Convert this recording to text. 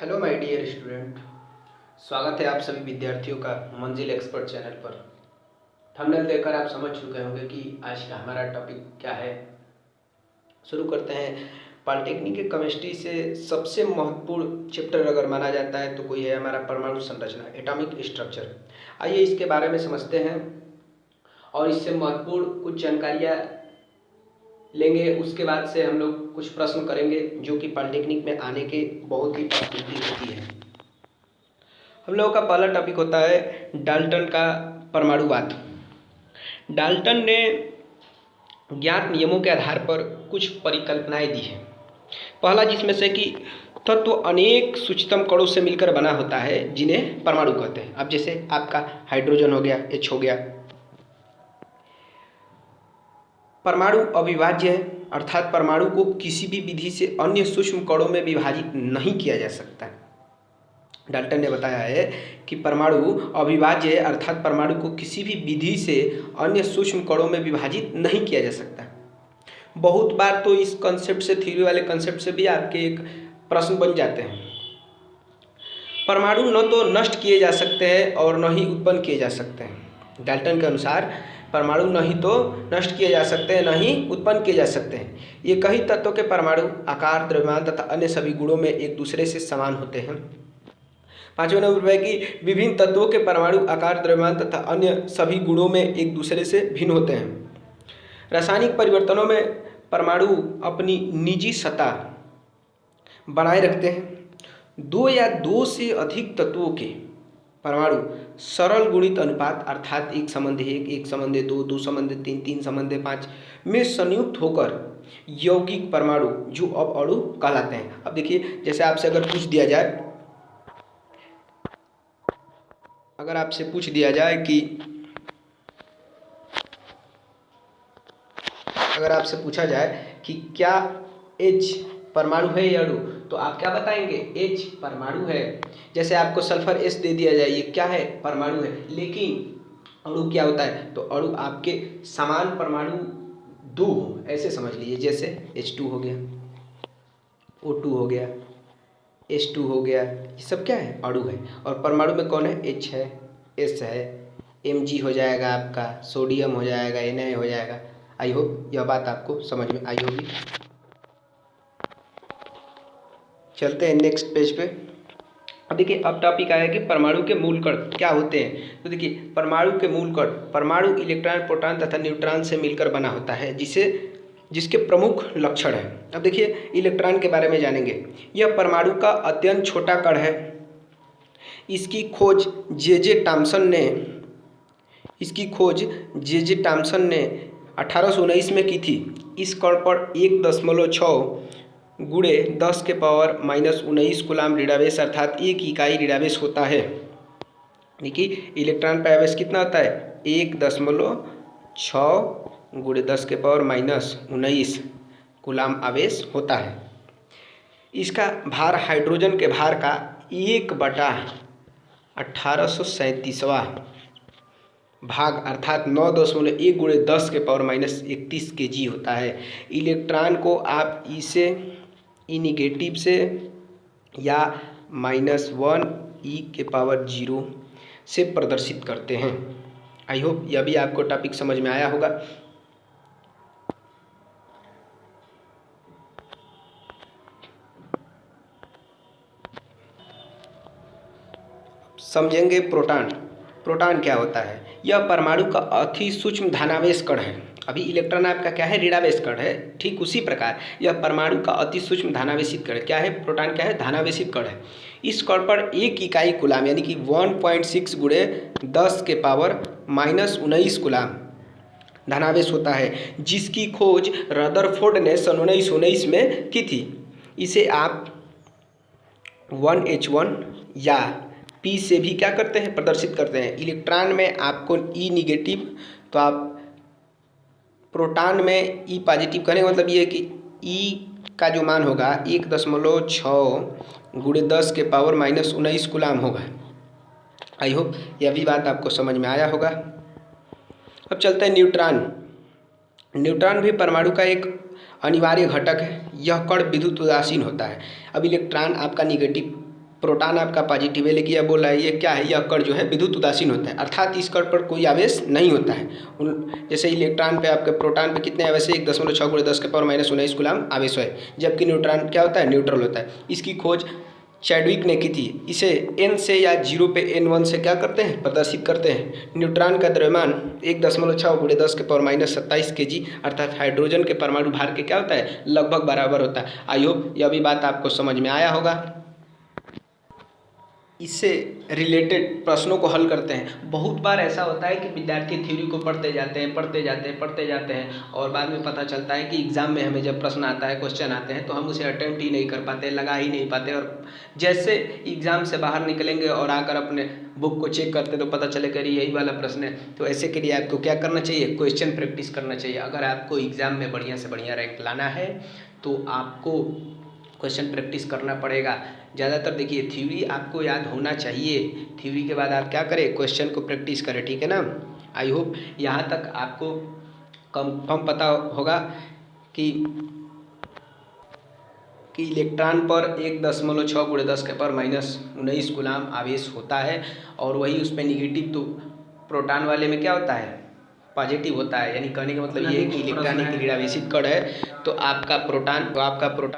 Hello my dear student. स्वागत है आप सभी विद्यार्थियों का मंजिल एक्सपर्ट चैनल पर। थंबनेल देखकर आप समझ चुके होंगे कि आज का हमारा टॉपिक क्या है। शुरू करते हैं। पॉलिटेक्निक के केमिस्ट्री से सबसे महत्वपूर्ण चैप्टर अगर माना जाता है तो कोई है हमारा परमाणु संरचना, एटॉमिक स्ट्रक्चर। आइए इसके बारे में समझते हैं और इससे महत्वपूर्ण कुछ जानकारियाँ लेंगे। उसके बाद से हम लोग कुछ प्रश्न करेंगे जो कि पॉलिटेक्निक में आने के बहुत ही पॉसिबिलिटी होती है। हम लोगों का पहला टॉपिक होता है डाल्टन का परमाणुवाद। डाल्टन ने ज्ञात नियमों के आधार पर कुछ परिकल्पनाएं दी हैं। पहला जिसमें से कि तत्व अनेक सूक्ष्मतम कणों से मिलकर बना होता है जिन्हें परमाणु कहते हैं। अब जैसे आपका हाइड्रोजन हो गया, H हो गया। परमाणु अविभाज्य है, अर्थात परमाणु को किसी भी विधि से अन्य सूक्ष्म कणों में विभाजित नहीं किया जा सकता। डाल्टन ने बताया है कि परमाणु अविभाज्य है, अर्थात परमाणु को किसी भी विधि से अन्य सूक्ष्म कणों में विभाजित नहीं किया जा सकता। बहुत बार तो इस कंसेप्ट से, थ्योरी वाले कंसेप्ट से भी आपके एक प्रश्न बन जाते हैं। परमाणु न तो नष्ट किए जा सकते हैं और न ही उत्पन्न किए जा सकते हैं। डाल्टन के अनुसार परमाणु न ही तो नष्ट किए जा सकते हैं, न ही उत्पन्न किए जा सकते हैं। ये कई तत्वों के परमाणु आकार, द्रव्यमान तथा अन्य सभी गुणों में एक दूसरे से समान होते हैं। 5वें नंबर पर कि विभिन्न तत्वों के परमाणु आकार, द्रव्यमान तथा अन्य सभी गुणों में एक दूसरे से भिन्न होते हैं। रासायनिक परिवर्तनों में परमाणु अपनी निजी सत्ता बनाए रखते हैं। दो या दो से अधिक तत्वों के परमाणु सरल गुणित अनुपात अर्थात 1:1, 1:2, 2:3, 3:5 में संयुक्त होकर यौगिक परमाणु जो अब अणु कहलाते हैं। अब देखिए, जैसे आपसे अगर पूछ दिया जाए, अगर आपसे पूछ दिया जाए कि अगर आपसे पूछा जाए कि क्या H परमाणु है या अणु, तो आप क्या बताएंगे? H परमाणु है। जैसे आपको सल्फर S दे दिया जाए, ये क्या है? परमाणु है। लेकिन अणु क्या होता है? तो अणु आपके समान परमाणु दो हो, ऐसे समझ लीजिए। जैसे H2 हो गया, O2 हो गया, H2 हो गया, ये सब क्या है? अणु है। और परमाणु में कौन है? H है, S है, Mg हो जाएगा, आपका सोडियम हो जाएगा, Na हो जाएगा। आई होप यह बात आपको समझ में आई होगी। चलते हैं नेक्स्ट पेज पे। अब देखिए, अब टॉपिक आया कि परमाणु के मूल कण क्या होते हैं। तो देखिए, परमाणु के मूल कण, परमाणु इलेक्ट्रॉन, प्रोटॉन तथा न्यूट्रॉन से मिलकर बना होता है, जिसके प्रमुख लक्षण हैं। अब देखिए, इलेक्ट्रॉन के बारे में जानेंगे। यह परमाणु का अत्यंत छोटा कण है। इसकी खोज जे टॉमसन ने 1819 में की थी। इस कण पर 1.6 गुणे 10⁻⁻19 कूलाम ऋणावेश अर्थात 1 इकाई ऋणावेश होता है। देखिए, इलेक्ट्रॉन का आवेश कितना होता है? 1.6 गुणे 10⁻⁻19 कूलाम आवेश होता है। इसका भार हाइड्रोजन के भार का 1/1837वां भाग अर्थात 9.1 गुणे 10⁻⁻31 kg होता है। इलेक्ट्रॉन को आप इसे ई निगेटिव से या -1e⁻0 से प्रदर्शित करते हैं। आई होप यह भी आपको टॉपिक समझ में आया होगा। समझेंगे प्रोटॉन। प्रोटॉन क्या होता है? यह परमाणु का अति सूक्ष्म धनावेश कण है। अभी इलेक्ट्रॉन आपका क्या है? ऋणावेश कण है। ठीक उसी प्रकार यह परमाणु का अति सूक्ष्म धनावेशित कण क्या है? प्रोटॉन क्या है? धनावेशित कण है। इस कण पर 1 इकाई कूलाम यानी कि 1.6 गुणे 10⁻⁻19 कूलाम धनावेश होता है, जिसकी खोज रदरफोर्ड ने सन 1919 में की थी। इसे आप 1H1 या P से भी क्या करते हैं? प्रदर्शित करते हैं। इलेक्ट्रॉन में आपको E निगेटिव, तो आप प्रोटॉन में E पॉजिटिव करने का मतलब ये है कि E का जो मान होगा 1.6 गुणे 10⁻⁻19 कूलाम होगा। आई होप यह भी बात आपको समझ में आया होगा। अब चलते हैं न्यूट्रॉन। न्यूट्रॉन भी परमाणु का एक अनिवार्य घटक है। यह कण विद्युत उदासीन होता है। अब इलेक्ट्रॉन आपका निगेटिव प्रोटॉन आपका पॉजिटिव है, लेकिन यह बोल रहा है ये क्या है, यह कण जो है विद्युत उदासीन होता है, अर्थात इस कण पर कोई आवेश नहीं होता है। जैसे इलेक्ट्रॉन पे आपके प्रोटॉन पे कितने आवेश है, 1.6 × 10⁻⁻19 कूलम आवेश है, जबकि न्यूट्रॉन क्या होता है, न्यूट्रल होता है। इसकी खोज चैडविक ने की थी। इसे n से या 0 पे n1 से क्या करते हैं, प्रदर्शित करते हैं। न्यूट्रॉन का द्रव्यमान 1.6 × 10⁻27 kg अर्थात हाइड्रोजन के परमाणु भार के क्या होता है, लगभग बराबर होता है। आई होप यह भी बात आपको समझ में आया होगा। इससे रिलेटेड प्रश्नों को हल करते हैं। बहुत बार ऐसा होता है कि विद्यार्थी थ्योरी को पढ़ते जाते हैं और बाद में पता चलता है कि एग्ज़ाम में हमें जब प्रश्न आता है, क्वेश्चन आते हैं, तो हम उसे अटेम्प्ट ही नहीं कर पाते, लगा ही नहीं पाते, और जैसे एग्ज़ाम से बाहर निकलेंगे और आकर अपने बुक को चेक करते तो पता चले कि यही वाला प्रश्न है। तो ऐसे के लिए आपको क्या करना चाहिए, क्वेश्चन प्रैक्टिस करना चाहिए। अगर आपको एग्ज़ाम में बढ़िया से बढ़िया रैंक लाना है तो आपको क्वेश्चन प्रैक्टिस करना पड़ेगा। ज़्यादातर देखिए थ्योरी आपको याद होना चाहिए, थ्योरी के बाद आप क्या करें, क्वेश्चन को प्रैक्टिस करें, ठीक है ना। आई होप यहाँ तक आपको कम पता होगा कि इलेक्ट्रॉन पर 1.6 × 10⁻⁻19 कूलम आवेश होता है, और वही उस पर निगेटिव तो प्रोटॉन वाले में क्या होता है, पॉजिटिव होता है। यानी कहने का मतलब ये है कि इलेक्ट्रॉन एक ऋणावेशित कण है, तो आपका प्रोटॉन